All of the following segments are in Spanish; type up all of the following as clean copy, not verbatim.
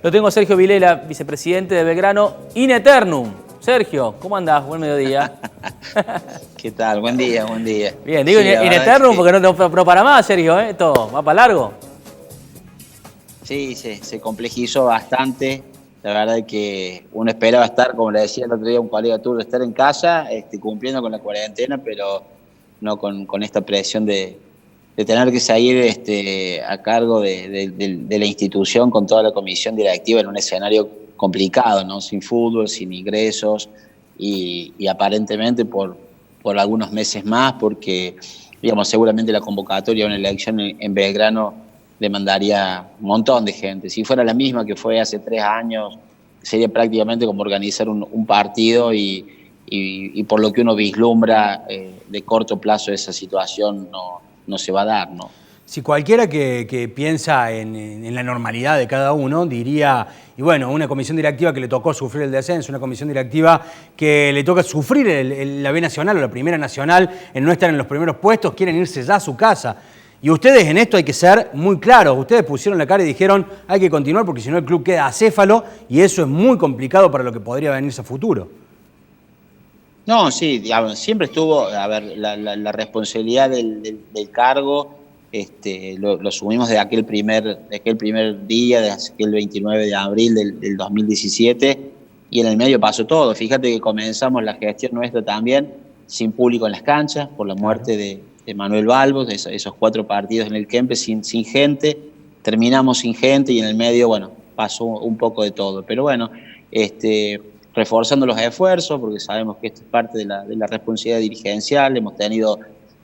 Lo tengo a Sergio Vilela, vicepresidente de Belgrano, in eternum. Sergio, ¿cómo andás? Buen mediodía. ¿Qué tal? Buen día, buen día. Bien, digo Sí, in eternum porque no para más, Sergio, ¿eh? Esto va para largo. Sí, se complejizó bastante. La verdad es que uno esperaba estar, como le decía el otro día a un colega tuyo, estar en casa, cumpliendo con la cuarentena, pero no con esta presión de tener que seguir a cargo de la institución con toda la comisión directiva en un escenario complicado, ¿no? Sin fútbol, sin ingresos y aparentemente por algunos meses más, porque digamos, seguramente la convocatoria a una elección en Belgrano demandaría un montón de gente. Si fuera la misma que fue hace 3 años, sería prácticamente como organizar un partido y por lo que uno vislumbra de corto plazo esa situación no se va a dar, ¿no? Si cualquiera que piensa en la normalidad de cada uno diría, y bueno, una comisión directiva que le tocó sufrir el descenso, una comisión directiva que le toca sufrir la B Nacional o la Primera Nacional en no estar en los primeros puestos, quieren irse ya a su casa. Y ustedes en esto hay que ser muy claros. Ustedes pusieron la cara y dijeron hay que continuar porque si no el club queda acéfalo y eso es muy complicado para lo que podría venirse a futuro. No, sí, digamos, siempre estuvo, a ver, la responsabilidad del cargo, lo asumimos de aquel primer día, de aquel 29 de abril del 2017, y en el medio pasó todo. Fíjate que comenzamos la gestión nuestra también sin público en las canchas, por la muerte de Manuel Balbos, de esos 4 partidos en el Kempes sin gente, terminamos sin gente y en el medio, bueno, pasó un poco de todo. Pero bueno, reforzando los esfuerzos, porque sabemos que esto es parte de la responsabilidad dirigencial. Hemos tenido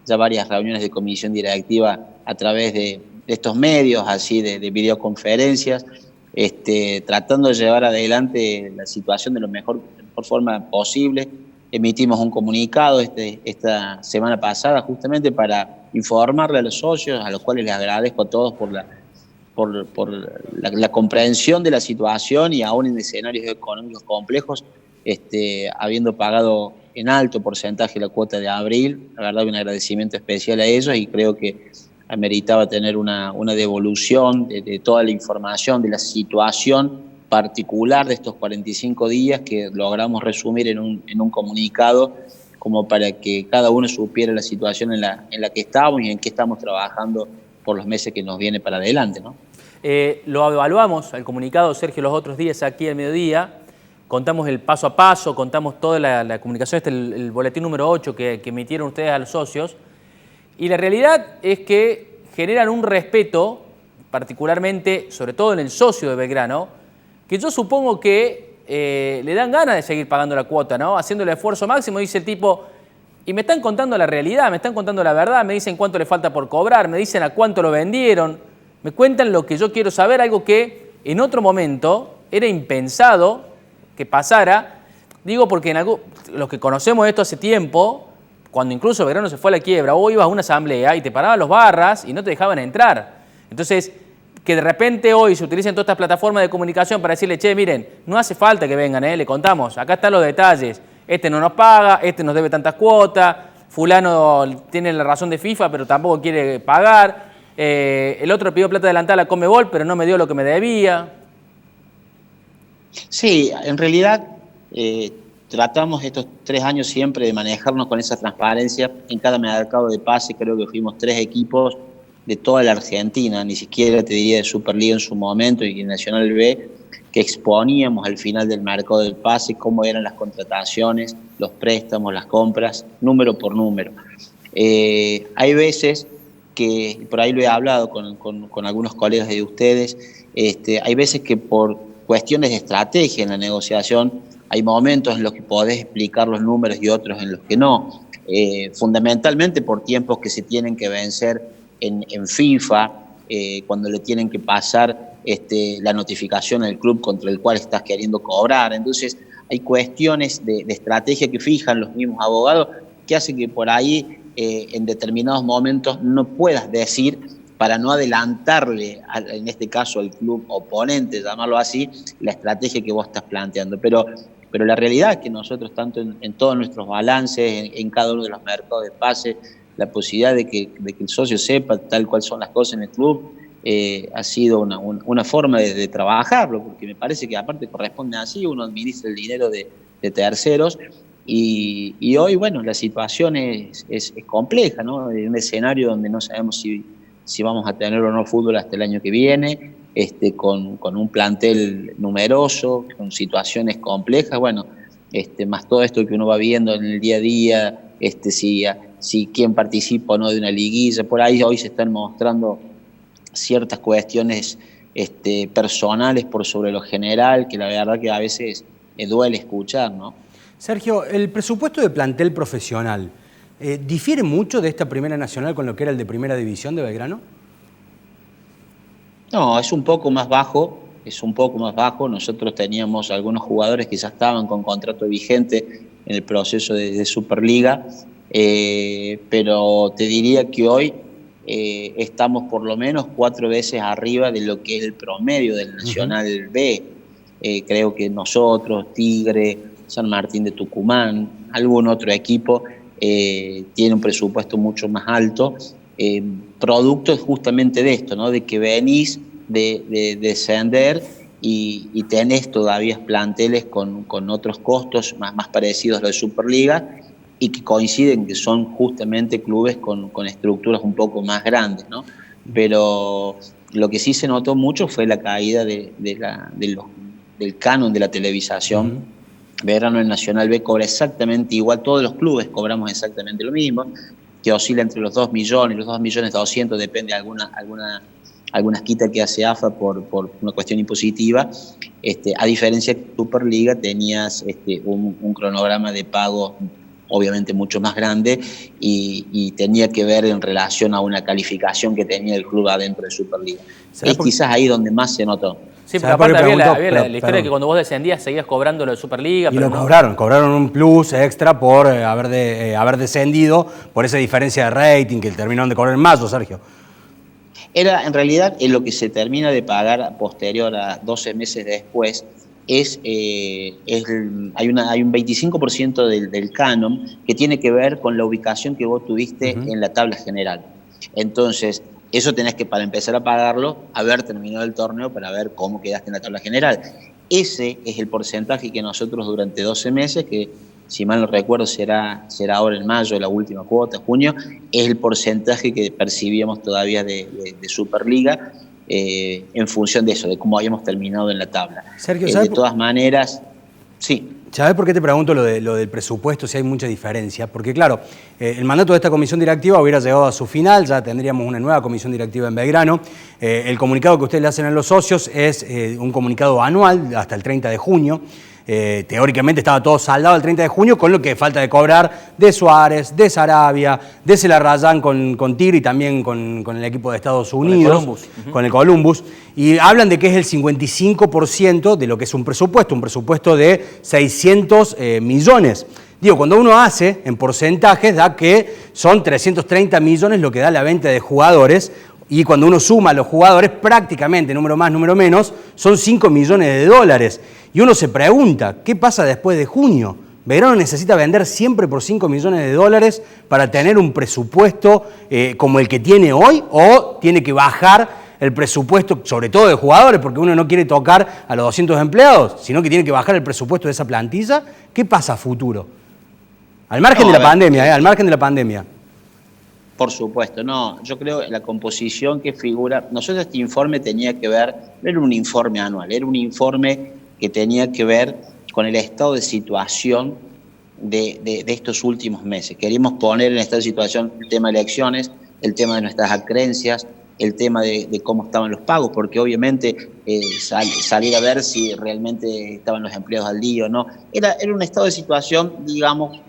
ya varias reuniones de comisión directiva a través de estos medios, así de videoconferencias, tratando de llevar adelante la situación de la mejor forma posible. Emitimos un comunicado esta semana pasada justamente para informarle a los socios, a los cuales les agradezco a todos por la comprensión de la situación y aún en escenarios económicos complejos, habiendo pagado en alto porcentaje la cuota de abril. La verdad, un agradecimiento especial a ellos y creo que ameritaba tener una devolución de toda la información de la situación particular de estos 45 días que logramos resumir en un comunicado como para que cada uno supiera la situación en la que estamos y en qué estamos trabajando por los meses que nos viene para adelante, ¿no? Lo evaluamos al comunicado, Sergio, los otros días aquí al mediodía. Contamos el paso a paso, contamos toda la comunicación, el boletín número 8 que emitieron ustedes a los socios. Y la realidad es que generan un respeto, particularmente, sobre todo en el socio de Belgrano, que yo supongo que le dan ganas de seguir pagando la cuota, ¿no? Haciendo el esfuerzo máximo, dice el tipo, y me están contando la realidad, me están contando la verdad, me dicen cuánto le falta por cobrar, me dicen a cuánto lo vendieron, me cuentan lo que yo quiero saber, algo que en otro momento era impensado que pasara. Digo porque los que conocemos esto hace tiempo, cuando incluso Belgrano se fue a la quiebra, vos ibas a una asamblea y te paraban los barras y no te dejaban entrar. Entonces, que de repente hoy se utilicen todas estas plataformas de comunicación para decirle, che, miren, no hace falta que vengan, le contamos, acá están los detalles, este no nos paga, este nos debe tantas cuotas, fulano tiene la razón de FIFA pero tampoco quiere pagar, el otro pidió plata adelantada a Conmebol pero no me dio lo que me debía. Sí, en realidad tratamos estos 3 años siempre de manejarnos con esa transparencia. En cada mercado de pase creo que fuimos 3 equipos de toda la Argentina, ni siquiera te diría de Superliga en su momento y Nacional B, que exponíamos al final del mercado del pase cómo eran las contrataciones, los préstamos, las compras, número por número. Hay veces que, por ahí lo he hablado con algunos colegas de ustedes, hay veces que por cuestiones de estrategia en la negociación, hay momentos en los que podés explicar los números y otros en los que no. Fundamentalmente por tiempos que se tienen que vencer en FIFA, cuando le tienen que pasar la notificación al club contra el cual estás queriendo cobrar. Entonces hay cuestiones de estrategia que fijan los mismos abogados que hacen que por ahí en determinados momentos no puedas decir, para no adelantarle, en este caso al club oponente, llamarlo así, la estrategia que vos estás planteando. Pero la realidad es que nosotros, tanto en todos nuestros balances, en cada uno de los mercados de pase, la posibilidad de que el socio sepa tal cual son las cosas en el club, ha sido una forma de trabajarlo, porque me parece que aparte corresponde así, uno administra el dinero de terceros, y hoy, bueno, la situación es compleja, ¿no? En un escenario donde no sabemos si vamos a tener o no fútbol hasta el año que viene, con un plantel numeroso, con situaciones complejas, bueno, más todo esto que uno va viendo en el día a día, si quién participa o no de una liguilla, por ahí hoy se están mostrando ciertas cuestiones personales por sobre lo general, que la verdad que a veces duele escuchar, ¿no? Sergio, el presupuesto de plantel profesional, ¿difiere mucho de esta Primera Nacional con lo que era el de Primera División de Belgrano? No, es un poco más bajo, Nosotros teníamos algunos jugadores que ya estaban con contrato vigente en el proceso de Superliga, pero te diría que hoy estamos por lo menos 4 veces arriba de lo que es el promedio del Nacional B. Creo que nosotros, Tigre, San Martín de Tucumán, algún otro equipo tiene un presupuesto mucho más alto, producto justamente de esto, ¿no? De que venís de descender y tenés todavía planteles con otros costos más parecidos a los de Superliga, y que coinciden que son justamente clubes con estructuras un poco más grandes, ¿no? Pero lo que sí se notó mucho fue la caída del canon de la televisación. Belgrano en Nacional B cobra exactamente igual, todos los clubes cobramos exactamente lo mismo, que oscila entre los 2 millones, los 2.200.000, depende de algunas quitas que hace AFA por una cuestión impositiva. A diferencia de Superliga, tenías un cronograma de pago obviamente mucho más grande y tenía que ver en relación a una calificación que tenía el club adentro de Superliga. Es quizás ahí donde más se notó. Sí, porque aparte había la historia de que cuando vos descendías seguías cobrando lo de Superliga. Y pero cobraron un plus extra por haber descendido, por esa diferencia de rating que terminaron de cobrar en mayo, Sergio. En realidad, lo que se termina de pagar posterior a 12 meses después hay un 25% del canon que tiene que ver con la ubicación que vos tuviste en la tabla general. Entonces, eso tenés que, para empezar a pagarlo, haber terminado el torneo para ver cómo quedaste en la tabla general. Ese es el porcentaje que nosotros durante 12 meses, que si mal no recuerdo será ahora en mayo, la última cuota, junio, es el porcentaje que percibíamos todavía de Superliga, en función de eso, de cómo habíamos terminado en la tabla. Sergio, de todas maneras, sí. ¿Sabes por qué te pregunto lo del presupuesto, si hay mucha diferencia? Porque claro, el mandato de esta comisión directiva hubiera llegado a su final, ya tendríamos una nueva comisión directiva en Belgrano. El comunicado que ustedes le hacen a los socios es un comunicado anual hasta el 30 de junio. Teóricamente estaba todo saldado el 30 de junio, con lo que falta de cobrar de Suárez, de Sarabia, de Celarrayán con Tigre y también con el equipo de Estados Unidos, con el Columbus. Y hablan de que es el 55% de lo que es un presupuesto de 600 millones. Digo, cuando uno hace en porcentajes, da que son 330 millones lo que da la venta de jugadores. Y cuando uno suma a los jugadores, prácticamente, número más, número menos, son 5 millones de dólares. Y uno se pregunta, ¿qué pasa después de junio? ¿Belgrano necesita vender siempre por 5 millones de dólares para tener un presupuesto como el que tiene hoy? ¿O tiene que bajar el presupuesto, sobre todo de jugadores, porque uno no quiere tocar a los 200 empleados, sino que tiene que bajar el presupuesto de esa plantilla? ¿Qué pasa a futuro? Al margen de la pandemia, al margen de la pandemia. Por supuesto, no. Yo creo que la composición que figura... Nosotros este informe tenía que ver... No era un informe anual, era un informe que tenía que ver con el estado de situación de estos últimos meses. Queríamos poner en esta situación el tema de elecciones, el tema de nuestras acreencias, el tema de cómo estaban los pagos, porque obviamente salir a ver si realmente estaban los empleados al día o no. Era un estado de situación, digamos,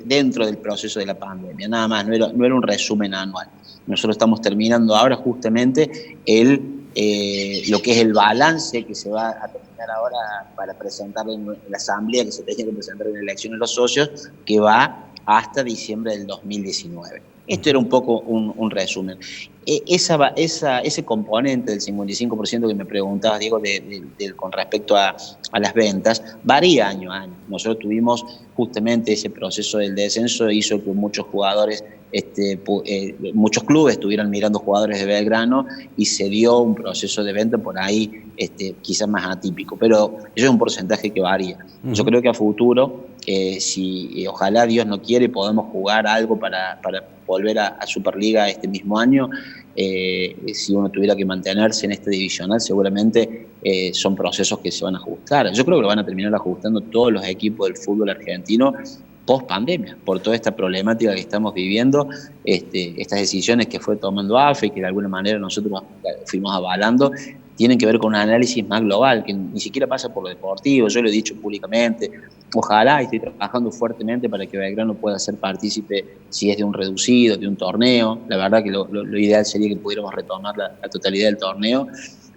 dentro del proceso de la pandemia, nada más, no era un resumen anual. Nosotros estamos terminando ahora justamente lo que es el balance que se va a terminar ahora para presentar en la asamblea, que se tenía que presentar en la elección de los socios, que va hasta diciembre del 2019. Esto era un poco un resumen. Ese componente del 55% que me preguntabas, Diego, con respecto a las ventas, varía año a año. Nosotros tuvimos justamente ese proceso del descenso, hizo que muchos jugadores muchos clubes estuvieron mirando jugadores de Belgrano y se dio un proceso de venta por ahí quizás más atípico, pero eso es un porcentaje que varía. Yo creo que a futuro, si ojalá Dios no quiere, podemos jugar algo para volver a Superliga este mismo año. Si uno tuviera que mantenerse en este divisional, seguramente son procesos que se van a ajustar. Yo creo que lo van a terminar ajustando todos los equipos del fútbol argentino post pandemia, por toda esta problemática que estamos viviendo, estas decisiones que fue tomando AFA y que de alguna manera nosotros fuimos avalando, tienen que ver con un análisis más global, que ni siquiera pasa por lo deportivo. Yo lo he dicho públicamente, ojalá, estoy trabajando fuertemente para que Belgrano pueda ser partícipe, si es de un reducido, de un torneo. La verdad que lo ideal sería que pudiéramos retomar la totalidad del torneo,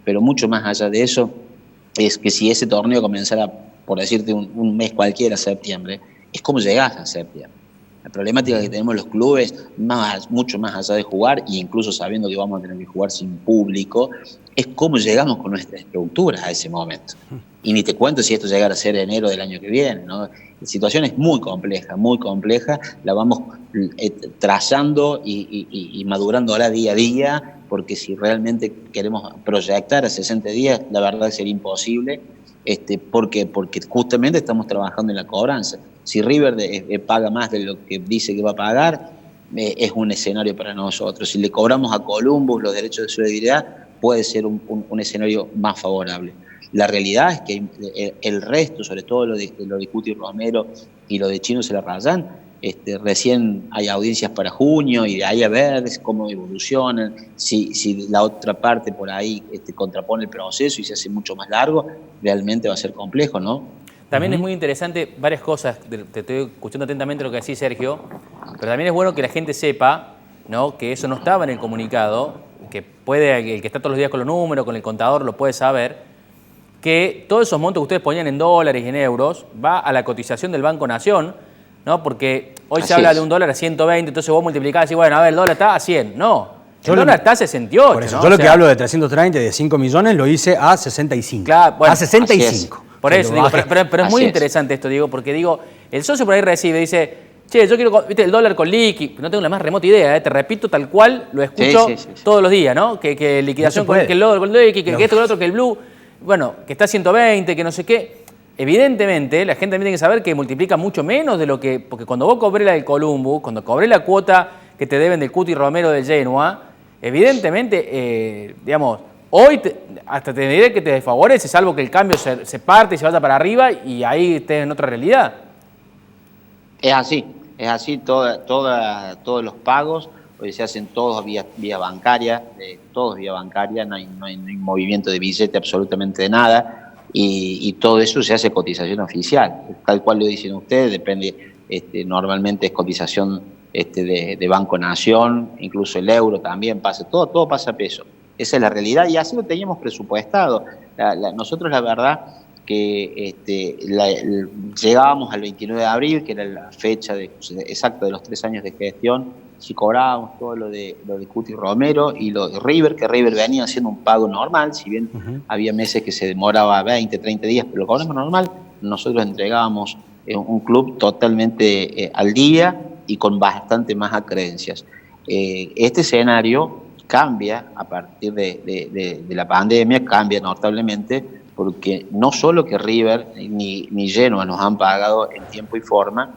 pero mucho más allá de eso, es que si ese torneo comenzara, por decirte, un mes cualquiera, septiembre, es cómo llegás a septiembre. La problemática que tenemos los clubes, mucho más allá de jugar, e incluso sabiendo que vamos a tener que jugar sin público, es cómo llegamos con nuestra estructura a ese momento. Y ni te cuento si esto llegara a ser enero del año que viene, ¿no? La situación es muy compleja, la vamos trazando y madurándola día a día, porque si realmente queremos proyectar a 60 días, la verdad sería imposible, porque justamente estamos trabajando en la cobranza. Si River paga más de lo que dice que va a pagar, es un escenario para nosotros. Si le cobramos a Columbus los derechos de solidaridad, puede ser un escenario más favorable. La realidad es que el resto, sobre todo lo de Cuti Romero y lo de Chino Se La Rayan, recién hay audiencias para junio y de ahí a ver cómo evolucionan, si la otra parte por ahí contrapone el proceso y se hace mucho más largo, realmente va a ser complejo, ¿no? También es muy interesante varias cosas, te estoy escuchando atentamente lo que decís, Sergio, pero también es bueno que la gente sepa, ¿no?, que eso no estaba en el comunicado, que el que está todos los días con los números, con el contador, lo puede saber, que todos esos montos que ustedes ponían en dólares y en euros va a la cotización del Banco Nación, ¿no? Porque hoy se habla de un dólar a 120, entonces vos multiplicás y decís, bueno, a ver, el dólar está a 100. No, el dólar está a 68. Por eso, ¿no? yo lo que hablo de 330 y de 5 millones lo hice a 65. Claro, bueno, a 65. Por eso, digo, pero es muy interesante esto, digo, porque digo, el socio por ahí recibe, dice, che, yo quiero, viste, el dólar con liqui, no tengo la más remota idea, te repito tal cual, lo escucho todos los días, ¿no? Que liquidación con el dólar con liqui, que esto, con el otro, que el blue, bueno, que está a 120, que no sé qué. Evidentemente, la gente también tiene que saber que multiplica mucho menos de lo que, porque cuando vos cobré la del Columbus, cuando cobré la cuota que te deben del Cuti Romero del Genoa, evidentemente, digamos, hoy hasta te diré que te desfavorece, salvo que el cambio se parte y se vaya para arriba y ahí estés en otra realidad. Es así, todos los pagos hoy se hacen todos vía bancaria, no hay movimiento de billete absolutamente de nada, y todo eso se hace cotización oficial, tal cual lo dicen ustedes, depende, normalmente es cotización de Banco Nación, incluso el euro también pasa, todo pasa a peso. Esa es la realidad y así lo teníamos presupuestado. Nosotros la verdad que llegábamos al 29 de abril, que era la fecha exacta de los 3 años de gestión, si cobrábamos todo lo de Cuti Romero y lo de River, que River venía haciendo un pago normal, si bien había meses que se demoraba 20, 30 días, pero lo cobramos normal, nosotros entregábamos un club totalmente al día y con bastante más acreencias. Este escenario cambia a partir de la pandemia, cambia notablemente, porque no solo que River ni Genoa nos han pagado en tiempo y forma,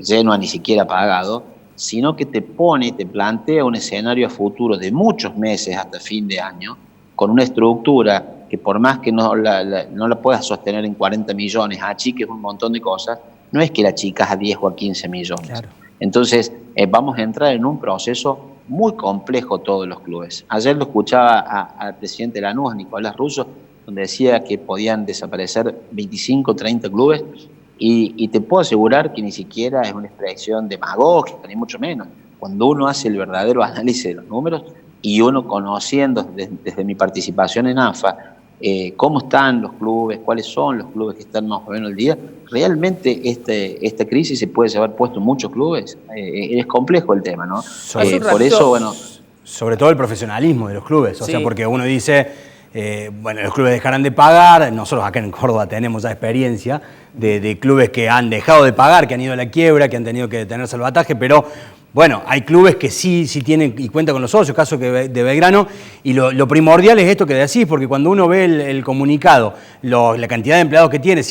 Genoa ni siquiera ha pagado, sino que te plantea un escenario a futuro de muchos meses hasta fin de año, con una estructura que por más que no la puedas sostener en 40 millones, achiques un montón de cosas, no es que la achicas a 10 o a 15 millones. Claro. Entonces, vamos a entrar en un proceso muy complejo todos los clubes. Ayer lo escuchaba al presidente de Lanús, Nicolás Russo, donde decía que podían desaparecer 25 o 30 clubes, y te puedo asegurar que ni siquiera es una expresión demagógica, ni mucho menos. Cuando uno hace el verdadero análisis de los números y uno conociendo desde mi participación en AFA cómo están los clubes, cuáles son los clubes que están más o menos al día, realmente esta crisis se puede llevar puesto en muchos clubes. Es complejo el tema, ¿no? Por eso, bueno... Sobre todo el profesionalismo de los clubes, o sea, porque uno dice... bueno, los clubes dejarán de pagar, nosotros acá en Córdoba tenemos ya experiencia, de clubes que han dejado de pagar, que han ido a la quiebra, que han tenido que tener salvataje, pero Bueno, hay clubes que sí tienen y cuentan con los socios, caso que de Belgrano, y lo primordial es esto que decís, porque cuando uno ve el comunicado, la cantidad de empleados que tiene,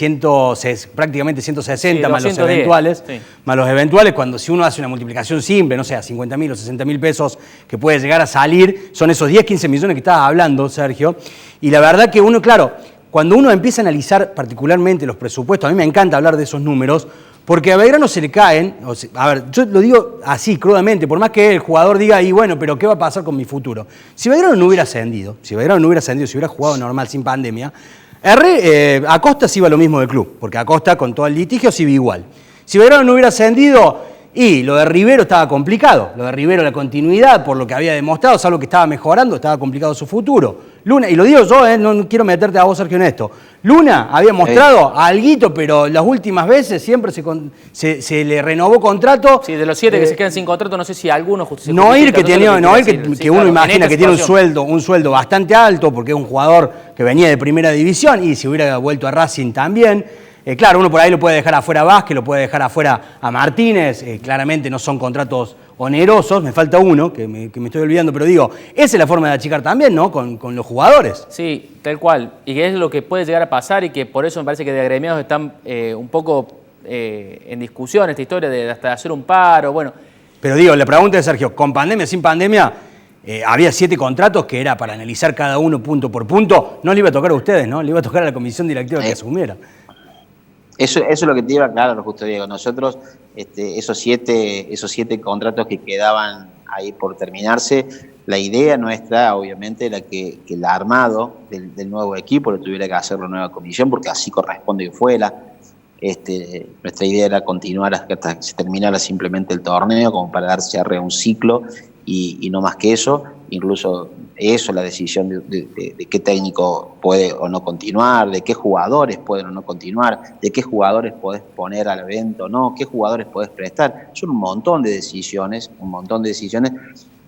prácticamente 160 Sí, más los 210, eventuales, sí. más los eventuales, si uno hace una multiplicación simple, no sé, a 50.000 o 60.000 pesos que puede llegar a salir, son esos 10, 15 millones que estabas hablando, Sergio, y la verdad que uno, claro, cuando uno empieza a analizar particularmente los presupuestos, a mí me encanta hablar de esos números, porque a Belgrano se le caen, a ver, yo lo digo así, crudamente, por más que el jugador diga, y bueno, pero ¿qué va a pasar con mi futuro? Si Belgrano no hubiera ascendido, si hubiera jugado normal, sin pandemia, Acosta sí iba lo mismo del club, porque Acosta con todo el litigio sí iba igual. Si Belgrano no hubiera ascendido, y lo de Rivero estaba complicado, lo de Rivero la continuidad, por lo que había demostrado, salvo que estaba mejorando, estaba complicado su futuro. Luna, y lo digo yo, no quiero meterte a vos, Sergio, en esto. Luna había mostrado alguito, pero las últimas veces siempre se le renovó contrato. Sí, de los 7 que se quedan sin contrato, no sé si algunos Noir que uno imagina que tiene un sueldo bastante alto, porque es un jugador que venía de primera división, y si hubiera vuelto a Racing también. Claro, uno por ahí lo puede dejar afuera a Vázquez, lo puede dejar afuera a Martínez, claramente no son contratos onerosos, me falta uno, que me estoy olvidando, pero digo, esa es la forma de achicar también, ¿no? Con los jugadores. Sí, tal cual, y que es lo que puede llegar a pasar y que por eso me parece que de agremiados están un poco en discusión esta historia de hasta hacer un paro, bueno. Pero digo, la pregunta de Sergio, con pandemia, sin pandemia, había 7 contratos que era para analizar cada uno punto por punto, no le iba a tocar a ustedes, ¿no? Le iba a tocar a la comisión directiva que asumiera. Eso es lo que te iba a aclarar, justo Diego. Nosotros, esos siete contratos que quedaban ahí por terminarse, la idea nuestra, obviamente, era que el armado del nuevo equipo lo tuviera que hacer la nueva comisión, porque así corresponde que fuera. Nuestra idea era continuar hasta que se terminara simplemente el torneo, como para dar cierre a un ciclo y no más que eso. Incluso eso, la decisión de qué técnico puede o no continuar, de qué jugadores pueden o no continuar, de qué jugadores podés poner al evento o no, qué jugadores podés prestar. Son un montón de decisiones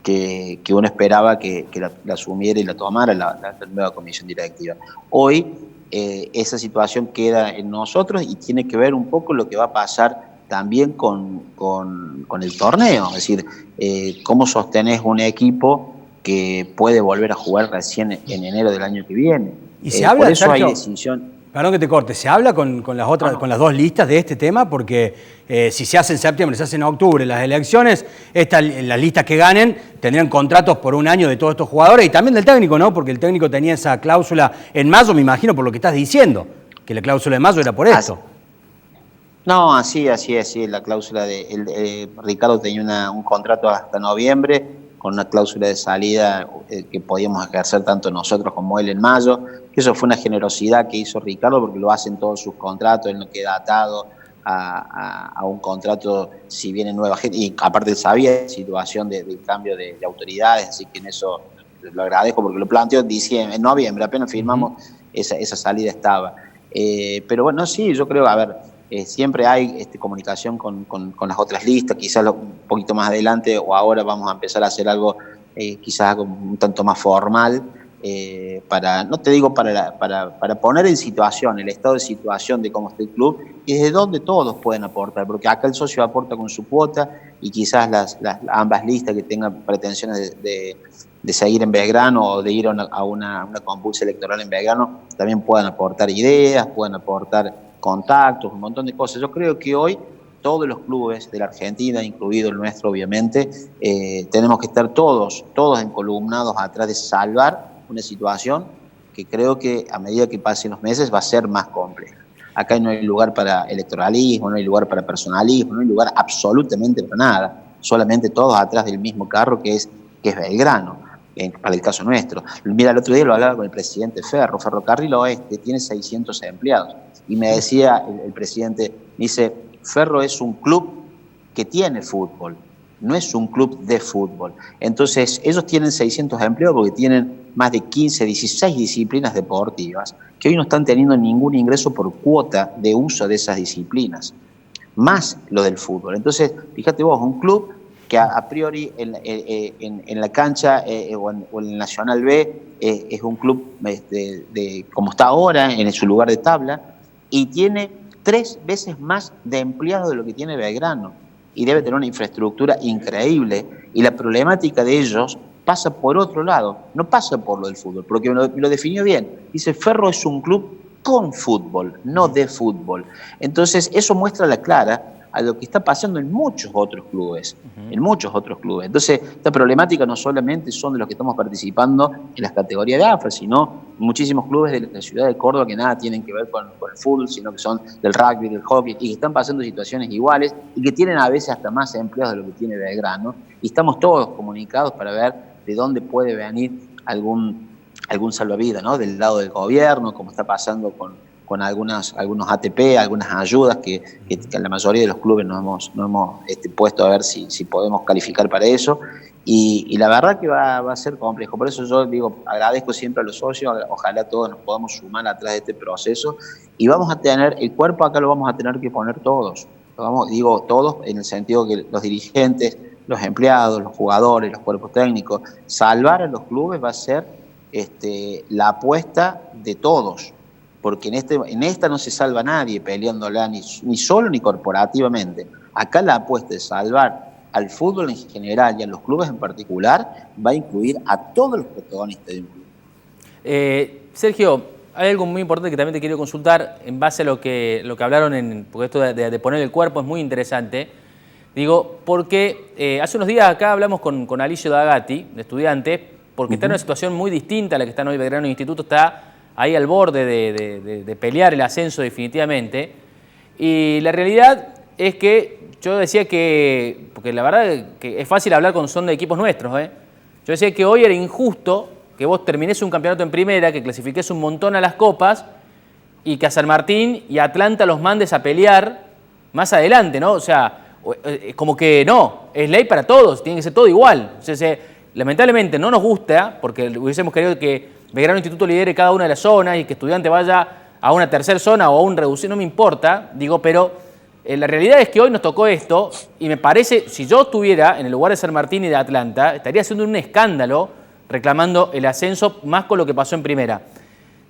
que uno esperaba que la asumiera y la tomara la nueva comisión directiva. Hoy esa situación queda en nosotros y tiene que ver un poco lo que va a pasar también con el torneo, es decir, cómo sostenés un equipo que puede volver a jugar recién en enero del año que viene. Y se habla, por eso Sergio, hay decisión. Perdón que te corte, ¿se habla con las otras, con las dos listas de este tema? Porque si se hace en septiembre, se hace en octubre las elecciones, las listas que ganen tendrían contratos por un año de todos estos jugadores y también del técnico, ¿no? Porque el técnico tenía esa cláusula en mayo, me imagino, por lo que estás diciendo, que la cláusula de mayo era por esto. No, así es, la cláusula de Ricardo tenía un contrato hasta noviembre, con una cláusula de salida que podíamos ejercer tanto nosotros como él en mayo, que eso fue una generosidad que hizo Ricardo porque lo hacen todos sus contratos, él no queda atado a un contrato si viene nueva gente, y aparte él sabía la situación del cambio de autoridades, así que en eso lo agradezco porque lo planteó en noviembre, apenas firmamos, esa salida estaba. Pero bueno, sí, yo creo, a ver, siempre hay comunicación con las otras listas, quizás un poquito más adelante o ahora vamos a empezar a hacer algo quizás un tanto más formal, no te digo para poner en situación, el estado de situación de cómo está el club y desde donde todos pueden aportar, porque acá el socio aporta con su cuota y quizás ambas listas que tengan pretensiones de seguir en Belgrano o de ir a una compulsa electoral en Belgrano también puedan aportar ideas, puedan aportar contactos, un montón de cosas. Yo creo que hoy todos los clubes de la Argentina, incluido el nuestro obviamente, tenemos que estar todos encolumnados atrás de salvar una situación que creo que a medida que pasen los meses va a ser más compleja. Acá no hay lugar para electoralismo, no hay lugar para personalismo, no hay lugar absolutamente para nada, solamente todos atrás del mismo carro que es Belgrano, para el caso nuestro. Mira, el otro día lo hablaba con el presidente Ferrocarril Oeste tiene 600 empleados, y me decía el presidente, dice, Ferro es un club que tiene fútbol, no es un club de fútbol. Entonces, ellos tienen 600 empleados porque tienen más de 15, 16 disciplinas deportivas que hoy no están teniendo ningún ingreso por cuota de uso de esas disciplinas, más lo del fútbol. Entonces, fíjate vos, un club que a priori en la cancha o en el Nacional B es un club como está ahora, en su lugar de tabla, y tiene 3 veces más de empleados de lo que tiene Belgrano. y debe tener una infraestructura increíble, y la problemática de ellos pasa por otro lado, no pasa por lo del fútbol, porque me lo definió bien. Dice, Ferro es un club con fútbol, no de fútbol. Entonces, eso muestra a la clara a lo que está pasando en muchos otros clubes, en muchos otros clubes. Entonces, esta problemática no solamente son de los que estamos participando en las categorías de AFA, sino muchísimos clubes de la ciudad de Córdoba que nada tienen que ver con el fútbol, sino que son del rugby, del hockey, y que están pasando situaciones iguales y que tienen a veces hasta más empleados de lo que tiene Belgrano. Y estamos todos comunicados para ver de dónde puede venir algún salvavidas, ¿no? Del lado del gobierno, como está pasando con algunos ATP, algunas ayudas que la mayoría de los clubes nos hemos puesto a ver si podemos calificar para eso. Y la verdad que va a ser complejo. Por eso yo digo, agradezco siempre a los socios, ojalá todos nos podamos sumar atrás de este proceso. Y vamos a tener, el cuerpo acá lo vamos a tener que poner todos. Digo todos en el sentido que los dirigentes, los empleados, los jugadores, los cuerpos técnicos, salvar a los clubes va a ser la apuesta de todos. Porque en esta no se salva nadie peleándola ni solo ni corporativamente. Acá la apuesta de salvar al fútbol en general y a los clubes en particular va a incluir a todos los protagonistas de un club. Sergio, hay algo muy importante que también te quiero consultar en base a lo que hablaron, porque esto de poner el cuerpo es muy interesante. Digo, porque hace unos días acá hablamos con Alicio D'Agati, de estudiante, porque está en una situación muy distinta a la que está hoy Belgrano. El instituto está ahí al borde de pelear el ascenso definitivamente. Y la realidad es que yo decía que, porque la verdad que es fácil hablar con son de equipos nuestros, yo decía que hoy era injusto que vos termines un campeonato en primera, que clasifiques un montón a las copas y que a San Martín y a Atlanta los mandes a pelear más adelante, ¿no? O sea, como que no, es ley para todos, tiene que ser todo igual. Entonces, lamentablemente no nos gusta, porque hubiésemos querido que Belgrano Instituto lidere cada una de las zonas y que Estudiante vaya a una tercera zona o a un reducido, no me importa, digo, pero la realidad es que hoy nos tocó esto y me parece, si yo estuviera en el lugar de San Martín y de Atlanta, estaría haciendo un escándalo reclamando el ascenso más con lo que pasó en primera.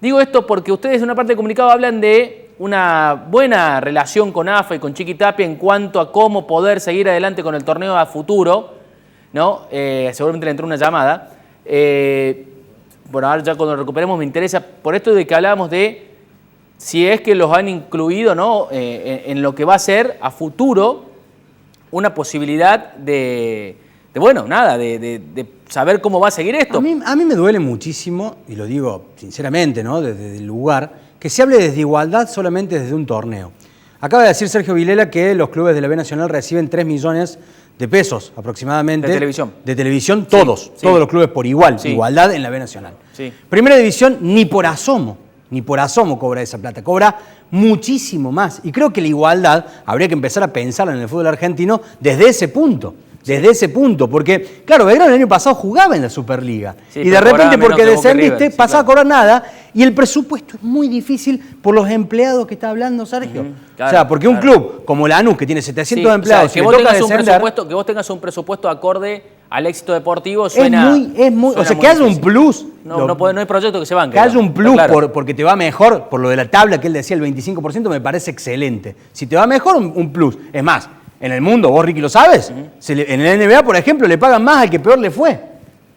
Digo esto porque ustedes en una parte del comunicado hablan de una buena relación con AFA y con Chiqui Tapia en cuanto a cómo poder seguir adelante con el torneo a futuro, ¿no? Seguramente le entró una llamada. Bueno, ahora ya cuando lo recuperemos me interesa, por esto de que hablábamos de si es que los han incluido, ¿no? En lo que va a ser a futuro una posibilidad de saber cómo va a seguir esto. A mí me duele muchísimo, y lo digo sinceramente, ¿no? Desde el lugar, que se hable de desigualdad solamente desde un torneo. Acaba de decir Sergio Vilela que los clubes de la B Nacional reciben 3 millones de pesos aproximadamente. De televisión. De televisión, todos los clubes por igual, igualdad en la B Nacional. Sí. Primera división, ni por asomo cobra esa plata, cobra muchísimo más. Y creo que la igualdad habría que empezar a pensarla en el fútbol argentino desde ese punto. Porque, claro, Belgrano el año pasado jugaba en la Superliga. Sí, y de repente, porque descendiste, pasaba a cobrar nada. Y el presupuesto es muy difícil por los empleados que está hablando Sergio. Claro, o sea, porque un club como Lanús, que tiene 700 empleados, que vos tengas un presupuesto acorde al éxito deportivo, suena. O sea, que haya un plus. No hay proyecto que se banque. Que haya un plus porque te va mejor, por lo de la tabla que él decía, el 25%, me parece excelente. Si te va mejor, un plus. Es más, en el mundo, vos, Ricky, lo sabes, en el NBA, por ejemplo, le pagan más al que peor le fue.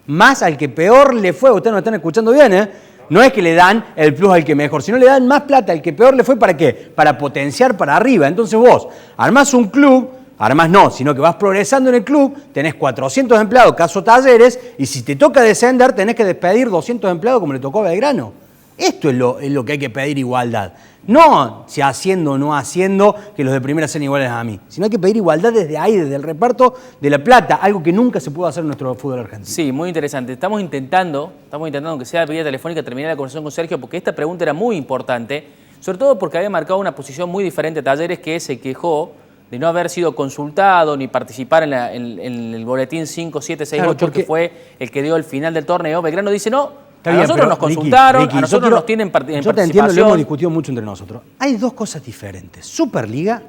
Más al que peor le fue. Ustedes nos están escuchando bien, ¿eh? No es que le dan el plus al que mejor, sino le dan más plata al que peor le fue. ¿Para qué? Para potenciar para arriba. Entonces vos armás un club, armás no, sino que vas progresando en el club, tenés 400 empleados, caso Talleres, y si te toca descender, tenés que despedir 200 empleados como le tocó a Belgrano. Esto es lo que hay que pedir igualdad. No si haciendo o no haciendo que los de primera sean iguales a mí, sino hay que pedir igualdad desde ahí, desde el reparto de la plata, algo que nunca se pudo hacer en nuestro fútbol argentino. Sí, muy interesante. Estamos intentando, aunque sea vía telefónica, terminar la conversación con Sergio, porque esta pregunta era muy importante, sobre todo porque había marcado una posición muy diferente a Talleres, que se quejó de no haber sido consultado ni participar en el boletín 5768, que fue el que dio el final del torneo. Belgrano dice no. A nosotros nos consultaron, Ricky, a nosotros nos tienen participación. Yo te entiendo, lo hemos discutido mucho entre nosotros. Hay dos cosas diferentes. Superliga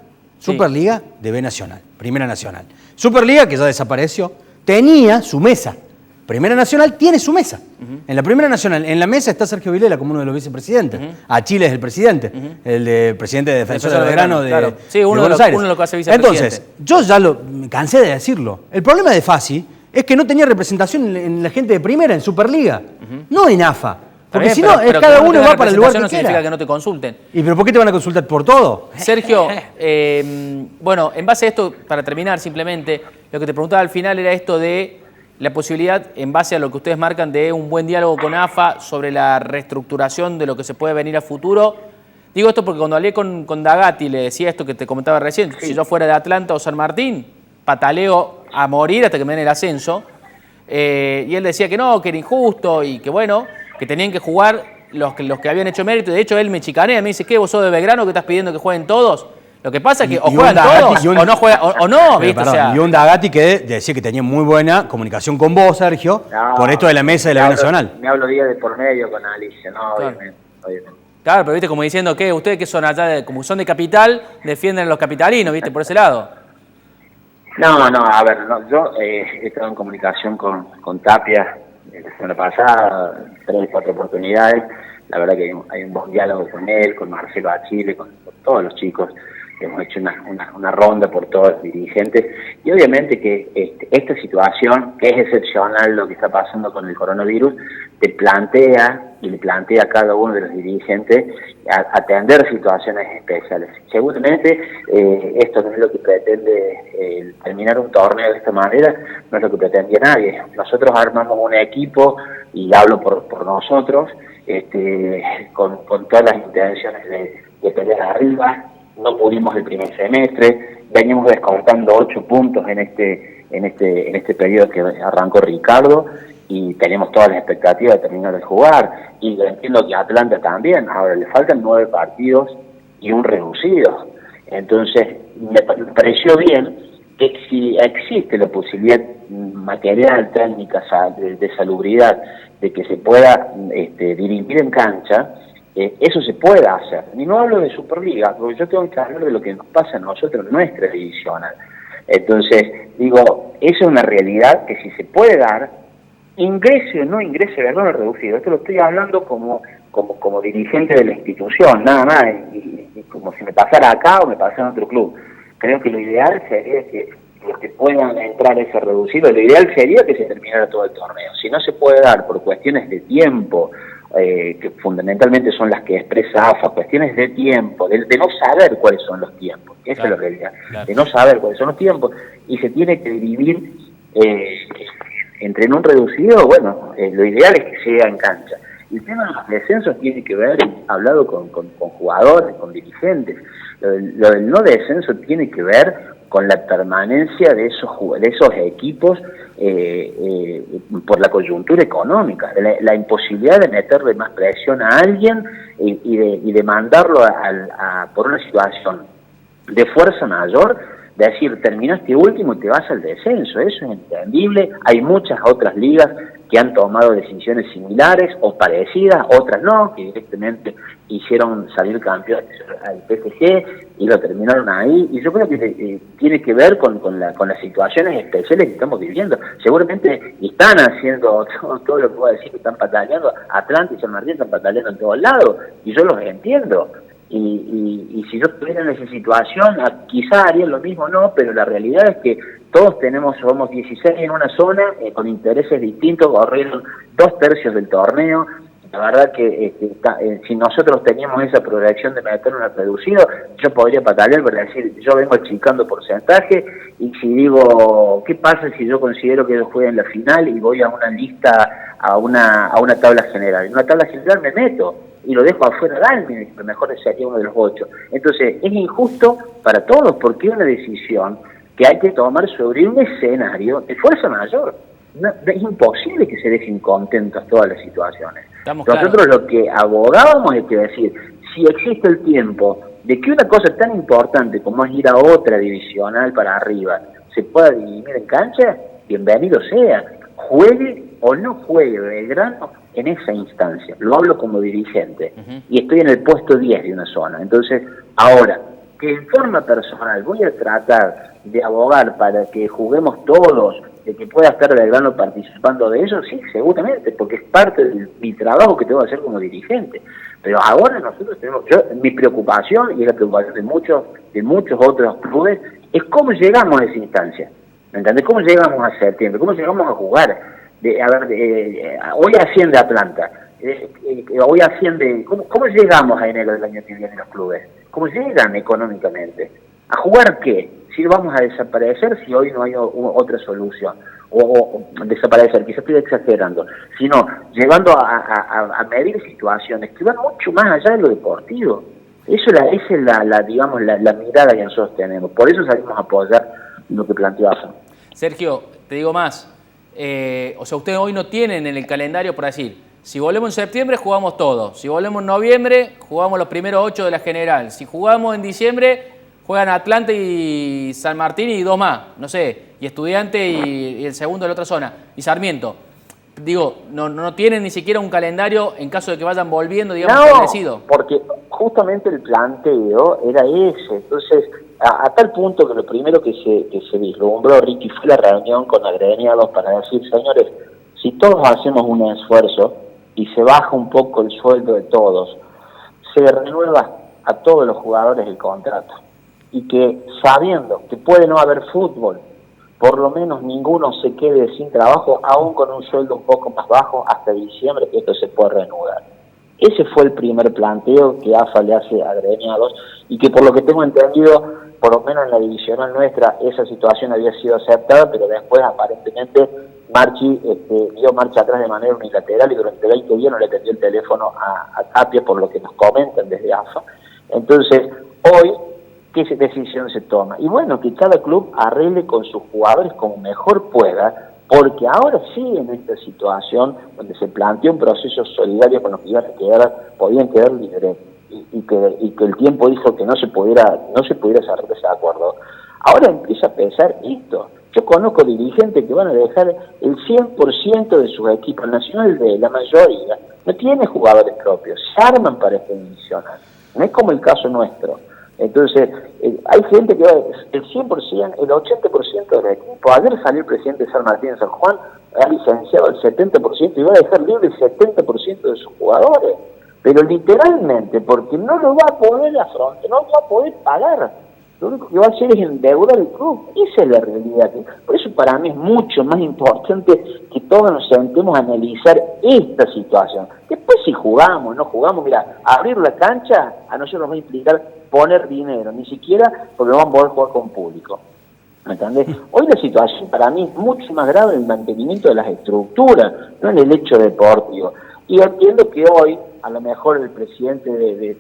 de B Nacional, Primera Nacional. Superliga, que ya desapareció, tenía su mesa. Primera Nacional tiene su mesa. En la Primera Nacional, en la mesa está Sergio Vilela como uno de los vicepresidentes. Achille es el presidente, el presidente de Defensor de Belgrano claro. de Buenos Aires. Uno de los que hace vicepresidente. Entonces, yo me cansé de decirlo. El problema de Fassi es que no tenía representación en la gente de Primera, en Superliga, no en AFA. Porque si no, cada uno va para el lugar que no quiera. significa que no te consulten. ¿Y pero por qué te van a consultar por todo? Sergio, bueno, en base a esto, para terminar simplemente, lo que te preguntaba al final era esto de la posibilidad, en base a lo que ustedes marcan, de un buen diálogo con AFA sobre la reestructuración de lo que se puede venir a futuro. Digo esto porque cuando hablé con Dagatti, le decía esto que te comentaba recién, si yo fuera de Atlanta o San Martín, pataleo a morir hasta que me den el ascenso. Y él decía que no, que era injusto y que bueno, que tenían que jugar los que habían hecho mérito. De hecho, él me chicanea, me dice, ¿qué? ¿Vos sos de Belgrano que estás pidiendo que jueguen todos? Lo que pasa es que o juegan todos o no juegan, o no, ¿viste? Perdón, o sea, y un Dagatti que decía que tenía muy buena comunicación con vos, Sergio, por esto de la mesa de la B Nacional. Me hablo días de por medio con Alicia, no, Claro. obviamente. claro, pero viste, como diciendo que ustedes que son allá, como son de capital, defienden a los capitalinos, ¿viste? Por ese lado. No, a ver, yo he estado en comunicación con Tapia la semana pasada, 3 o 4 oportunidades. La verdad que hay un buen diálogo con él, con Marcelo Achille, con todos los chicos. Hemos hecho una ronda por todos los dirigentes. Y obviamente que esta situación, que es excepcional lo que está pasando con el coronavirus, te plantea y le plantea a cada uno de los dirigentes atender situaciones especiales. Seguramente esto no es lo que pretende terminar un torneo de esta manera, no es lo que pretendía nadie. Nosotros armamos un equipo, y hablo por nosotros, con todas las intenciones de pelear arriba. No pudimos el primer semestre, venimos descontando 8 puntos en este periodo que arrancó Ricardo, y tenemos todas las expectativas de terminar de jugar, y entiendo que Atlanta también. Ahora le faltan 9 partidos y un reducido. Entonces me pareció bien que si existe la posibilidad material, técnica, de salubridad, de que se pueda dirimir en cancha, eso se puede hacer. Y no hablo de Superliga, porque yo tengo que hablar de lo que nos pasa a nosotros en nuestra divisional. Entonces, digo, eso es una realidad que si se puede dar, ingrese o no ingrese Belgrano reducido. Esto lo estoy hablando como dirigente de la institución, nada más, y como si me pasara acá o me pasara en otro club. Creo que lo ideal sería que los que puedan entrar a ese reducido, lo ideal sería que se terminara todo el torneo. Si no se puede dar por cuestiones de tiempo, que fundamentalmente son las que expresa AFA, cuestiones de tiempo, de no saber cuáles son los tiempos, esa es la realidad, de no saber cuáles son los tiempos, y se tiene que dividir entre en un reducido. Bueno, lo ideal es que sea en cancha. El tema de los descensos tiene que ver, he hablado con jugadores, con dirigentes, lo del no descenso tiene que ver con la permanencia de esos equipos por la coyuntura económica, la imposibilidad de meterle más presión a alguien y de mandarlo por una situación de fuerza mayor, decir, terminaste último y te vas al descenso. Eso es entendible. Hay muchas otras ligas que han tomado decisiones similares o parecidas, otras no, que directamente hicieron salir campeones al PSG y lo terminaron ahí. Y yo creo que tiene que ver con las situaciones especiales que estamos viviendo. Seguramente están haciendo todo lo que voy a decir, que están pataleando. Atlanta y San Martín están pataleando en todos lados, y yo los entiendo. Y si yo estuviera en esa situación, quizá haría lo mismo, no, pero la realidad es que todos somos 16 en una zona, con intereses distintos, corrieron 2/3 del torneo. La verdad que si nosotros teníamos esa proyección de meter una reducido, yo podría patalear para decir, yo vengo achicando porcentaje, y si digo, ¿qué pasa si yo considero que ellos juegan la final y voy a una lista, a una tabla general? En una tabla general me meto y lo dejo afuera Dalmi, que mejor sería uno de los 8. Entonces, es injusto para todos, porque es una decisión que hay que tomar sobre un escenario de fuerza mayor. No, es imposible que se dejen contentas todas las situaciones. Nosotros lo que abogábamos es que decir, si existe el tiempo de que una cosa tan importante como es ir a otra divisional para arriba se pueda dirimir en cancha, bienvenido sea. Juegue o no juegue Belgrano en esa instancia. Lo hablo como dirigente. Y estoy en el puesto 10 de una zona. Entonces, ahora, que en forma personal voy a tratar de abogar para que juguemos todos de que pueda estar Belgrano participando de eso, sí, seguramente, porque es parte de mi trabajo que tengo que hacer como dirigente. Pero ahora nosotros tenemos, mi preocupación, y es la preocupación de muchos otros clubes, es cómo llegamos a esa instancia. ¿Me entendés? ¿Cómo llegamos a septiembre? ¿Cómo llegamos a jugar? Hoy asciende Atlanta. Hoy asciende. ¿Cómo llegamos a enero del año que viene los clubes? ¿Cómo llegan económicamente? ¿A jugar qué? Si vamos a desaparecer, si hoy no hay otra solución. O desaparecer, quizás estoy exagerando, sino llevando a medir situaciones que van mucho más allá de lo deportivo. Esa es la mirada que nosotros tenemos. Por eso salimos a apoyar lo que planteó AFA. Sergio, te digo más. O sea, ustedes hoy no tienen en el calendario, por decir, si volvemos en septiembre jugamos todo, si volvemos en noviembre jugamos los primeros 8 de la general, si jugamos en diciembre juegan Atlanta y San Martín y 2 más, no sé, y Estudiante y el segundo de la otra zona, y Sarmiento. Digo, no tienen ni siquiera un calendario en caso de que vayan volviendo, digamos, establecido. Porque justamente el planteo era ese. Entonces, a tal punto que lo primero que se vislumbró, Ricky, fue la reunión con agremiados para decir, señores, si todos hacemos un esfuerzo y se baja un poco el sueldo de todos, se renueva a todos los jugadores el contrato. Y que sabiendo que puede no haber fútbol, por lo menos ninguno se quede sin trabajo, aún con un sueldo un poco más bajo, hasta diciembre, que esto se puede reanudar. Ese fue el primer planteo que AFA le hace a agremiados, y que por lo que tengo entendido, por lo menos en la divisional nuestra, esa situación había sido aceptada, pero después aparentemente Marchi dio marcha atrás de manera unilateral y durante 20 días no le atendió el teléfono a Tapia, por lo que nos comentan desde AFA. Entonces, hoy, ¿qué decisión se toma? Y bueno, que cada club arregle con sus jugadores como mejor pueda, porque ahora sí, en esta situación donde se planteó un proceso solidario con los que podían quedar libres y que el tiempo dijo que no se pudiera cerrar ese acuerdo, ahora empieza a pesar esto. Yo conozco dirigentes que van a dejar el 100% de sus equipos. El Nacional, de la mayoría, no tiene jugadores propios, se arman para esta divisional. No es como el caso nuestro. Entonces, hay gente que va el 100%, el 80% del equipo. Ayer salió el presidente de San Martín de San Juan, ha licenciado el 70% y va a dejar libre el 70% de sus jugadores. Pero literalmente, porque no lo va a poder afrontar, no lo va a poder pagar. Lo único que va a hacer es endeudar el club. Esa es la realidad. Por eso para mí es mucho más importante que todos nos sentemos a analizar esta situación. Después si jugamos, no jugamos, mira, abrir la cancha a nosotros nos va a implicar poner dinero, ni siquiera porque no vamos a poder jugar con público. ¿Me entendés? Hoy la situación para mí es mucho más grave en el mantenimiento de las estructuras, no en el hecho deportivo. Y entiendo que hoy, a lo mejor el presidente de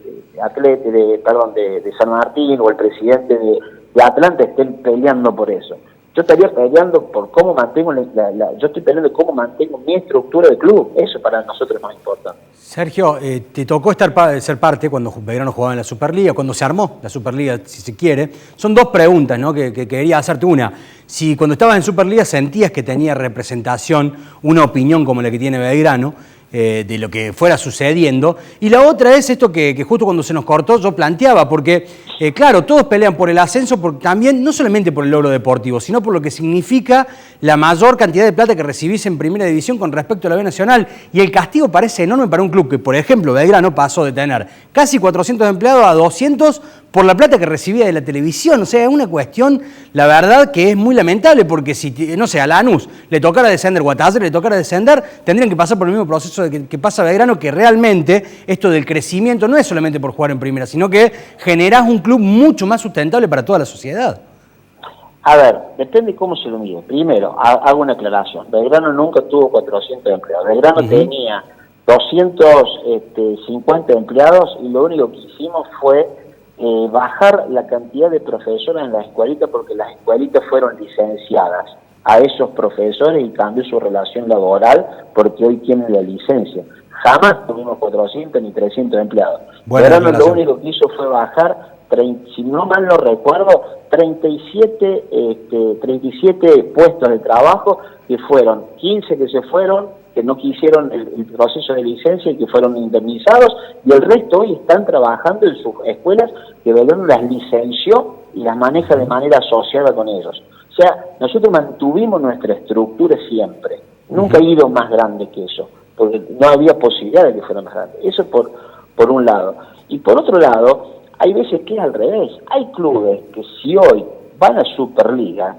San Martín o el presidente de Atlanta estén peleando por eso. Yo estaría peleando por cómo mantengo yo estoy peleando cómo mantengo mi estructura de club. Eso para nosotros es más importante. Sergio, te tocó ser parte cuando Belgrano jugaba en la Superliga, cuando se armó la Superliga, si se quiere. Son dos preguntas, ¿no?, que quería hacerte. Una, si cuando estabas en Superliga sentías que tenía representación, una opinión como la que tiene Belgrano, de lo que fuera sucediendo. Y la otra es esto que justo cuando se nos cortó yo planteaba, porque claro, todos pelean por el ascenso, también no solamente por el logro deportivo, sino por lo que significa la mayor cantidad de plata que recibís en primera división con respecto a la B Nacional. Y el castigo parece enorme para un club que, por ejemplo, Belgrano pasó de tener casi 400 empleados a 200 por la plata que recibía de la televisión. O sea, es una cuestión, la verdad, que es muy lamentable, porque si, no sé, a Lanús le tocara descender o a Talleres le tocara descender, tendrían que pasar por el mismo proceso que pasa Belgrano, que realmente esto del crecimiento no es solamente por jugar en primera, sino que generás un club mucho más sustentable para toda la sociedad. A ver, depende cómo se lo mide. Primero, hago una aclaración. Belgrano nunca tuvo 400 empleados. Belgrano tenía 250 empleados y lo único que hicimos fue bajar la cantidad de profesores en la escuelita, porque las escuelitas fueron licenciadas a esos profesores y cambió su relación laboral porque hoy tienen la licencia. Jamás tuvimos 400 ni 300 empleados. Belgrano lo único que hizo fue bajar, si no mal no recuerdo, 37 puestos de trabajo, que fueron 15 que se fueron, que no quisieron el proceso de licencia y que fueron indemnizados, y el resto hoy están trabajando en sus escuelas que Belgrano las licenció y las maneja de manera asociada con ellos. sea, nosotros mantuvimos nuestra estructura siempre. Nunca he ido más grande que eso, porque no había posibilidad de que fuera más grande. Eso por un lado. Y por otro lado, hay veces que es al revés. Hay clubes que si hoy van a Superliga,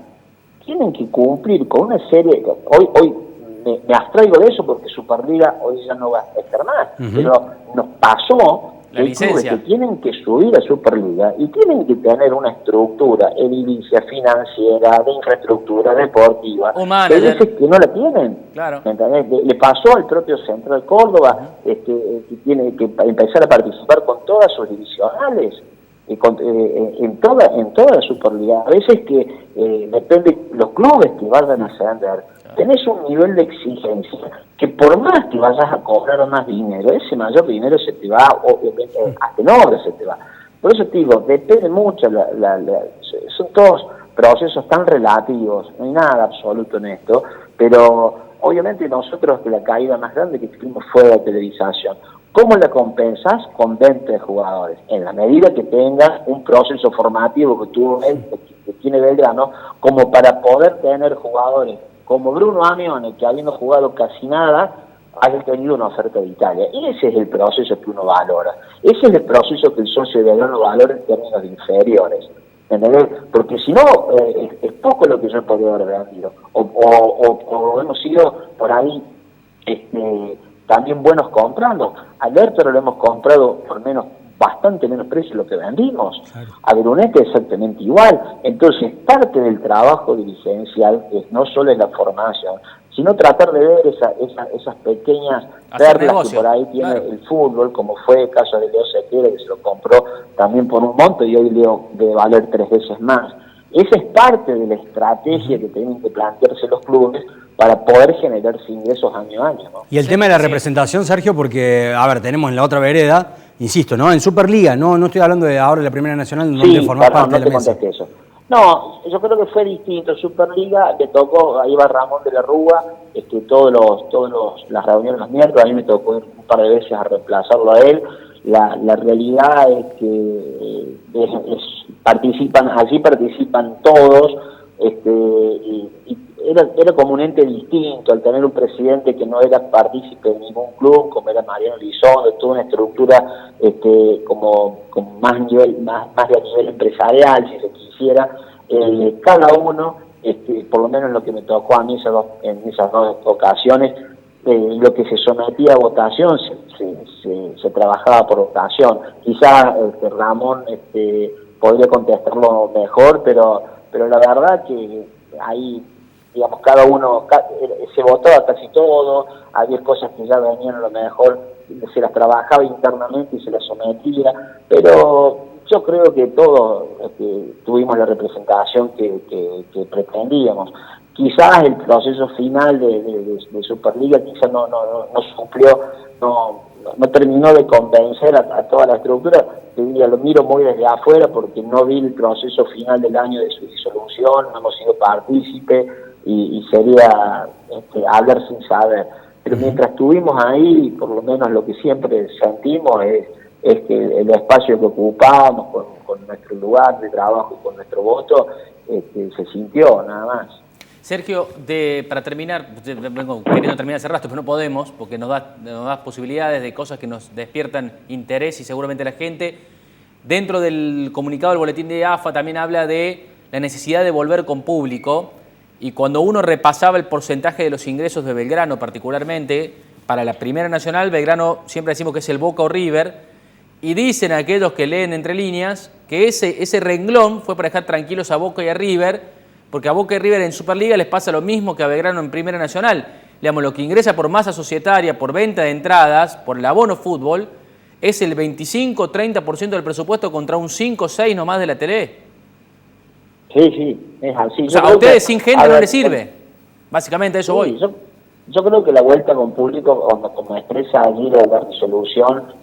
tienen que cumplir con una serie... Hoy me abstraigo de eso porque Superliga hoy ya no va a estar más, pero nos pasó la licencia. Que tienen que subir a Superliga y tienen que tener una estructura edilicia, financiera, de infraestructura deportiva, que hay veces que no la tienen. Claro. Le pasó al propio Central Córdoba, que tiene que empezar a participar con todas sus divisionales, en toda la Superliga. A veces que depende los clubes que vayan a ascender. Tenés un nivel de exigencia que por más que vayas a cobrar más dinero, ese mayor dinero se te va, obviamente, hasta en obras se te va. Por eso te digo, depende mucho, son todos procesos tan relativos, no hay nada absoluto en esto, pero obviamente nosotros que la caída más grande que tuvimos fue la televisación. ¿Cómo la compensas? Con 20 jugadores, en la medida que tengas un proceso formativo que tiene Belgrano, como para poder tener jugadores como Bruno Amione, que habiendo jugado casi nada, haya tenido una oferta de Italia. Y ese es el proceso que uno valora. Ese es el proceso que el socio de Belgrano valora en términos de inferiores. ¿Entendés? Porque si no, es poco lo que yo podría haber vendido. O hemos sido por ahí también buenos comprando. Al Hertero lo hemos comprado por bastante menos precio de lo que vendimos. Claro. A Brunete exactamente igual. Entonces, parte del trabajo dirigencial no solo es la formación, sino tratar de ver esas pequeñas perlas que por ahí tiene el fútbol, como fue el caso de Leo Sequeira, que se lo compró también por un monto y hoy Leo debe valer 3 veces más. Esa es parte de la estrategia que tienen que plantearse los clubes para poder generarse ingresos año a año, ¿no? Y el tema de la representación, Sergio, porque, a ver, tenemos en la otra vereda, insisto, ¿no? En Superliga, no estoy hablando de ahora de la Primera Nacional, donde formás parte de la mesa. Eso. No, yo creo que fue distinto. Superliga, le tocó, ahí va Ramón de la Rúa, las reuniones los miércoles, a mí me tocó ir un par de veces a reemplazarlo a él. La realidad es que allí participan todos, y era como un ente distinto, al tener un presidente que no era partícipe de ningún club, como era Mariano Lizondo, toda una estructura como más de a nivel empresarial, si se quisiera. Cada uno, por lo menos lo que me tocó a mí en esas dos ocasiones, lo que se sometía a votación se trabajaba por votación. Quizá Ramón podría contestarlo mejor, pero la verdad que ahí, digamos, cada uno se votaba casi todo, había cosas que ya venían a lo mejor, se las trabajaba internamente y se las sometía, pero yo creo que todos tuvimos la representación que pretendíamos. Quizás el proceso final de Superliga quizás no suplió, no terminó de convencer a toda la estructura. Lo miro muy desde afuera porque no vi el proceso final del año de su disolución, no hemos sido partícipes y sería hablar sin saber. Pero mientras estuvimos ahí, por lo menos lo que siempre sentimos es que el espacio que ocupábamos con nuestro lugar de trabajo y con nuestro voto se sintió, nada más. Sergio, para terminar, vengo queriendo terminar hace rato, pero no podemos porque nos da posibilidades de cosas que nos despiertan interés y seguramente la gente. Dentro del comunicado del boletín de AFA también habla de la necesidad de volver con público, y cuando uno repasaba el porcentaje de los ingresos de Belgrano particularmente, para la Primera Nacional, Belgrano siempre decimos que es el Boca o River, y dicen aquellos que leen entre líneas que ese renglón fue para dejar tranquilos a Boca y a River, porque a Boca y River en Superliga les pasa lo mismo que a Belgrano en Primera Nacional. Digamos, lo que ingresa por masa societaria, por venta de entradas, por el abono fútbol, es el 25-30% del presupuesto contra un 5-6 nomás de la tele. Sí, es así. O sea, a ustedes sin gente no les sirve. Básicamente a eso voy. Yo creo que la vuelta con público, como expresa allí la resolución,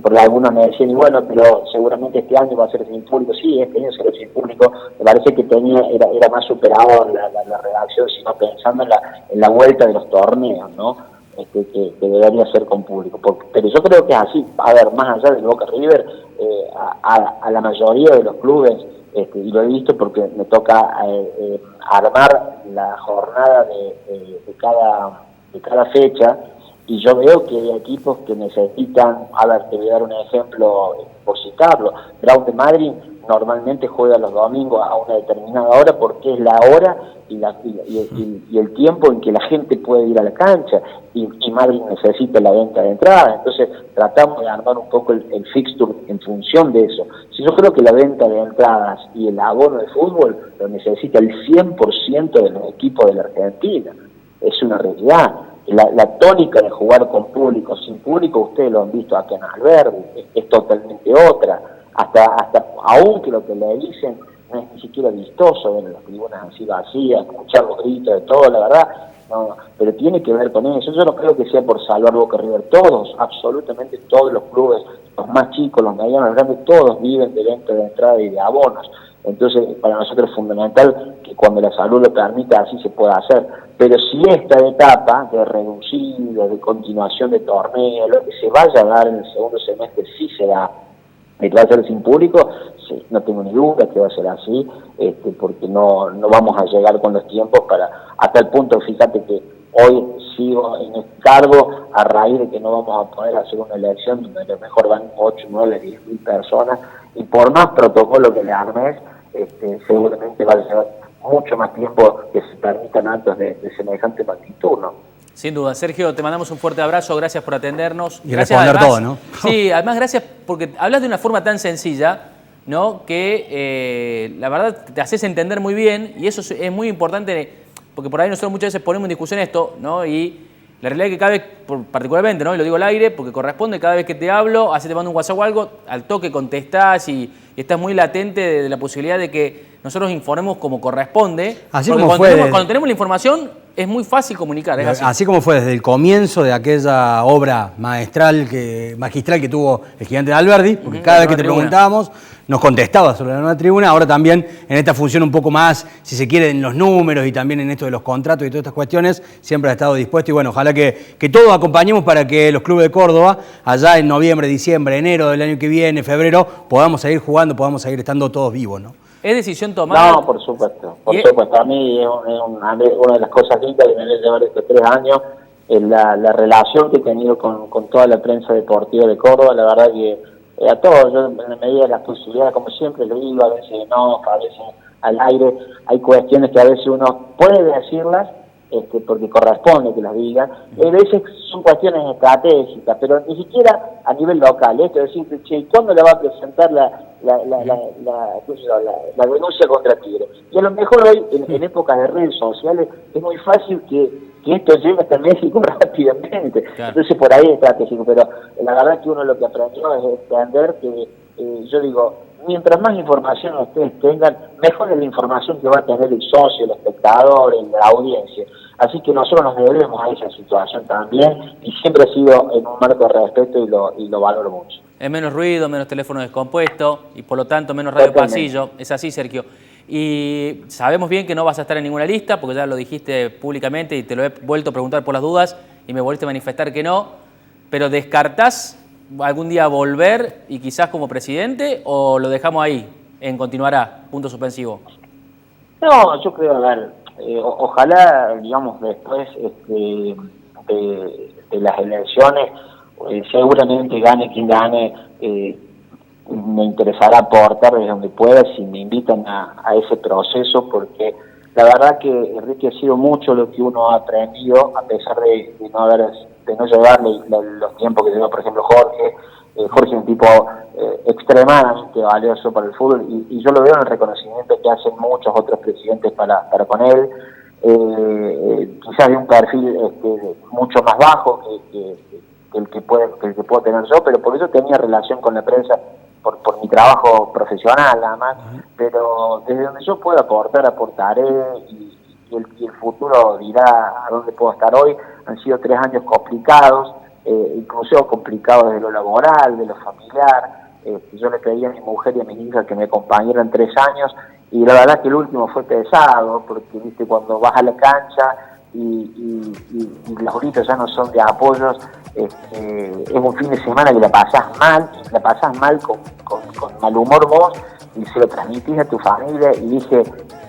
porque algunos me decían, y bueno, pero seguramente este año va a ser sin público. Sí, este año será sin público. Me parece que era más superado la redacción, sino pensando en la vuelta de los torneos, ¿no? que debería ser con público. Pero yo creo que es así. A ver, más allá del Boca River, a la mayoría de los clubes, y lo he visto porque me toca armar la jornada de cada fecha, y yo veo que hay equipos que necesitan, a ver, te voy a dar un ejemplo por citarlo. Brown de Madrid normalmente juega los domingos a una determinada hora porque es la hora y el tiempo en que la gente puede ir a la cancha, y Madrid necesita la venta de entrada. Entonces tratamos de armar un poco el fixture en función de eso. Si yo creo que la venta de entradas y el abono de fútbol lo necesita el 100% de los equipos de la Argentina, es una realidad. La tónica de jugar con público, sin público, ustedes lo han visto acá en Alberdi, es totalmente otra. Hasta aunque lo que le dicen no es ni siquiera vistoso ver las tribunas así vacías, escuchar los gritos de todo, la verdad, no, pero tiene que ver con eso. Yo no creo que sea por salvar Boca River. Todos, absolutamente todos los clubes, los más chicos, los medianos, los grandes, todos viven de venta de entrada y de abonos. Entonces, para nosotros es fundamental que cuando la salud lo permita, así se pueda hacer. Pero si esta etapa de reducido, de continuación de torneo, lo que se vaya a dar en el segundo semestre, sí se da, que va a ser sin público, sí, no tengo ni duda que va a ser así, porque no vamos a llegar con los tiempos a tal punto. Fíjate que hoy sigo en este cargo a raíz de que no vamos a poder hacer una elección donde a lo mejor van 8, 9, 10 mil personas, y por más protocolo que le armes, seguramente va a llevar mucho más tiempo que se permitan actos de semejante magnitud, ¿no? Sin duda. Sergio, te mandamos un fuerte abrazo, gracias por atendernos. Y gracias, responder además, todo, ¿no? Sí, además gracias porque hablas de una forma tan sencilla, ¿no? Que la verdad te haces entender muy bien, y eso es muy importante, porque por ahí nosotros muchas veces ponemos en discusión esto, ¿no? Y la realidad es que cada vez, particularmente, ¿no? Y lo digo al aire, porque corresponde, cada vez que te hablo, así te mando un WhatsApp o algo, al toque contestás y estás muy latente de la posibilidad de que nosotros informemos como corresponde. Así porque como cuando tenemos la información es muy fácil comunicar. ¿Es así? Así como fue desde el comienzo de aquella obra magistral que tuvo el Gigante de Alberdi, porque cada vez que te preguntábamos nos contestaba sobre la nueva tribuna. Ahora también en esta función un poco más, si se quiere, en los números y también en esto de los contratos y todas estas cuestiones, siempre ha estado dispuesto. Y bueno, ojalá que todos acompañemos para que los clubes de Córdoba, allá en noviembre, diciembre, enero del año que viene, febrero, podamos seguir jugando, podamos seguir estando todos vivos, ¿no? ¿Es decisión tomada? No, por supuesto. Por supuesto. A mí una de las cosas lindas que me debe llevar estos 3 años es la relación que he tenido con toda la prensa deportiva de Córdoba. La verdad que a todos, yo en la medida de las posibilidades, como siempre lo digo, a veces no, a veces al aire, hay cuestiones que a veces uno puede decirlas, porque corresponde que las diga. A veces son cuestiones estratégicas, pero ni siquiera a nivel local. Esto es decir, che, ¿cuándo le va a presentar la denuncia contra Tigre? Y a lo mejor hoy, en épocas de redes sociales, es muy fácil que esto llegue hasta México rápidamente. Claro. Entonces por ahí es estratégico, pero la verdad es que uno lo que aprendió es entender que, yo digo, mientras más información ustedes tengan, mejor es la información que va a tener el socio, el espectador, la audiencia. Así que nosotros nos debemos a esa situación también, y siempre ha sido en un marco de respeto y lo valoro mucho. Es menos ruido, menos teléfono descompuesto y por lo tanto menos radio pasillo. Es así, Sergio. Y sabemos bien que no vas a estar en ninguna lista, porque ya lo dijiste públicamente y te lo he vuelto a preguntar por las dudas y me volviste a manifestar que no, pero ¿descartás algún día volver y quizás como presidente, o lo dejamos ahí, en continuará, punto suspensivo? No, yo creo, a ver, ojalá, digamos, después de las elecciones, seguramente gane quien gane, me interesará aportar desde donde pueda si me invitan a ese proceso, porque la verdad que Enrique ha sido mucho lo que uno ha aprendido, a pesar de no llevarle los tiempos que lleva, por ejemplo, Jorge. Jorge es un tipo extremadamente valioso para el fútbol, y yo lo veo en el reconocimiento que hacen muchos otros presidentes para con él, quizás de un perfil mucho más bajo que el que puedo tener yo, pero por eso tenía relación con la prensa por mi trabajo profesional nada más. Pero desde donde yo pueda aportaré, y el futuro dirá a dónde puedo estar hoy. Han sido 3 años complicados, incluso complicados desde lo laboral, de lo familiar. Yo le pedí a mi mujer y a mis hijas que me acompañaran 3 años, y la verdad que el último fue pesado, porque viste, cuando vas a la cancha y los gritos ya no son de apoyos. Es un fin de semana que la pasás mal con mal humor vos, y se lo transmitís a tu familia, y dije,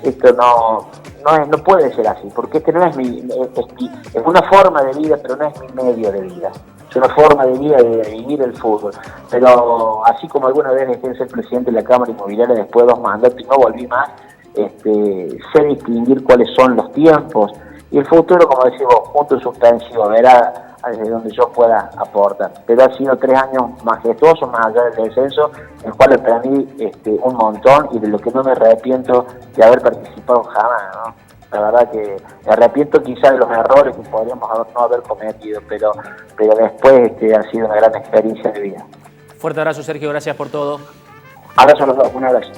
esto no puede ser así, porque este no es es una forma de vida, pero no es mi medio de vida. Es una forma de vida de vivir el fútbol. Pero así como alguna vez dejé de ser presidente de la Cámara Inmobiliaria después de 2 mandatos y no volví más, sé distinguir cuáles son los tiempos. Y el futuro, como decimos, punto suspensivo, verá desde donde yo pueda aportar. Pero ha sido 3 años majestuosos, más allá del descenso, en el cual aprendí un montón, y de lo que no me arrepiento de haber participado jamás, ¿no? La verdad que me arrepiento quizás de los errores que podríamos no haber cometido, pero después ha sido una gran experiencia de vida. Fuerte abrazo, Sergio, gracias por todo. Abrazo a los dos, un abrazo.